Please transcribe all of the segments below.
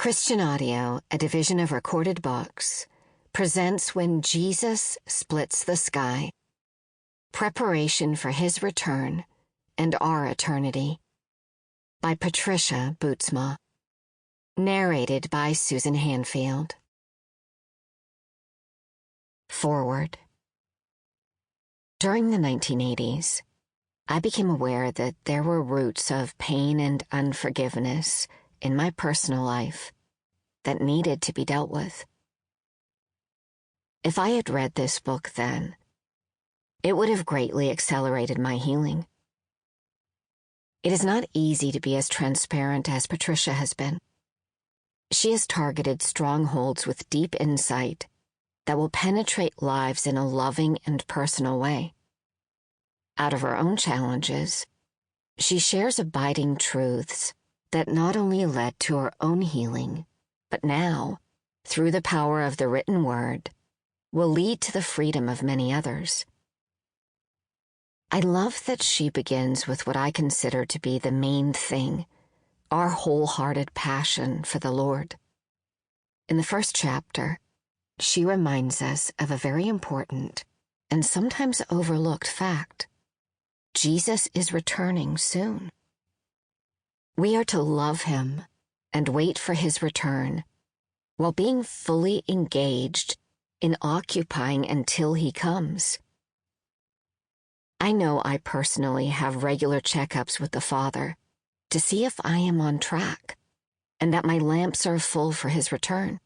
Christian Audio, a division of Recorded Books, presents When Jesus Splits the Sky, Preparation for His Return and Our Eternity, by Patricia Bootsma. Narrated by Susan Hanfield. Forward. During the 1980s, I became aware that there were roots of pain and unforgiveness in my personal life that needed to be dealt with. If I had read this book then, it would have greatly accelerated my healing. It is not easy to be as transparent as Patricia has been. She has targeted strongholds with deep insight that will penetrate lives in a loving and personal way. Out of her own challenges, she shares abiding truths that not only led to her own healing, but now, through the power of the written word, will lead to the freedom of many others. I love that she begins with what I consider to be the main thing, our wholehearted passion for the Lord. In the first chapter, she reminds us of a very important and sometimes overlooked fact. Jesus is returning soon. We are to love him and wait for his return while being fully engaged in occupying until he comes. I know I personally have regular checkups with the Father to see if I am on track and that my lamps are full for his return.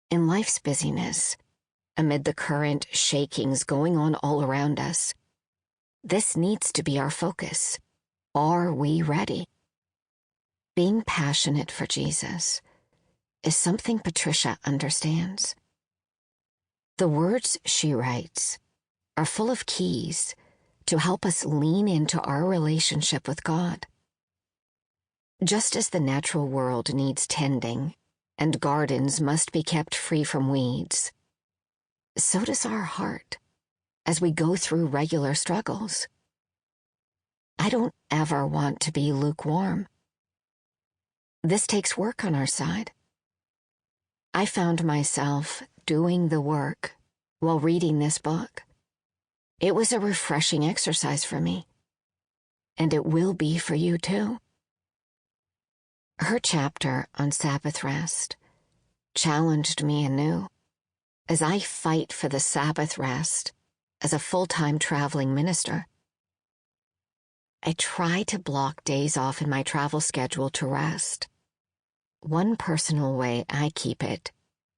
In life's busyness, amid the current shakings going on all around us, this needs to be our focus. Are we ready? Being passionate for Jesus is something Patricia understands. The words she writes are full of keys to help us lean into our relationship with God. Just as the natural world needs tending and gardens must be kept free from weeds, so does our heart as we go through regular struggles. I don't ever want to be lukewarm. This takes work on our side. I found myself doing the work while reading this book. It was a refreshing exercise for me, and it will be for you too. Her chapter on Sabbath rest challenged me anew as I fight for the Sabbath rest as a full-time traveling minister. I try to block days off in my travel schedule to rest. One personal way I keep it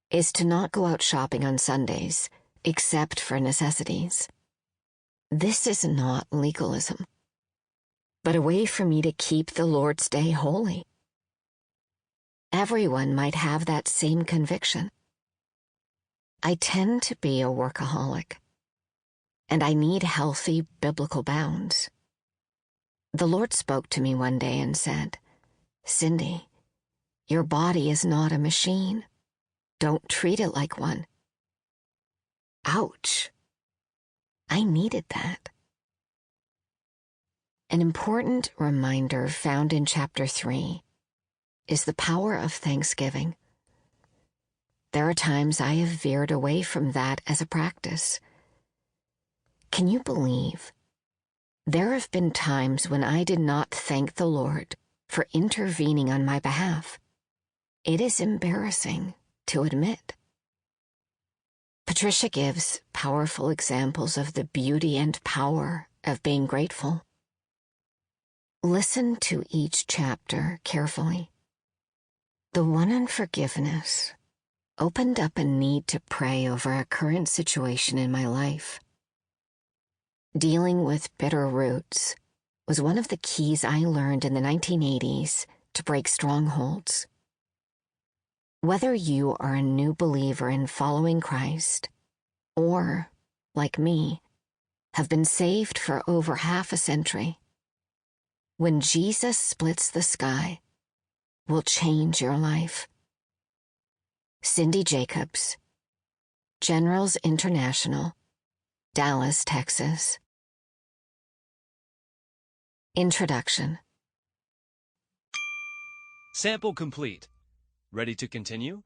is to not go out shopping on Sundays, except for necessities. This is not legalism, but a way for me to keep the Lord's Day holy. Everyone might have that same conviction. I tend to be a workaholic, and I need healthy biblical bounds. The Lord spoke to me one day and said, "Cindy, your body is not a machine. Don't treat it like one." Ouch. I needed that. An important reminder found in chapter 3 is the power of thanksgiving. There are times I have veered away from that as a practice. Can you believe? There have been times when I did not thank the Lord for intervening on my behalf. It is embarrassing to admit. Patricia gives powerful examples of the beauty and power of being grateful. Listen to each chapter carefully. The one on forgiveness opened up a need to pray over a current situation in my life. Dealing with bitter roots was one of the keys I learned in the 1980s to break strongholds. Whether you are a new believer in following Christ, or, like me, have been saved for over half a century, when Jesus splits the sky, will change your life. Cindy Jacobs, Generals International, Dallas, Texas. Introduction. Sample complete. Ready to continue?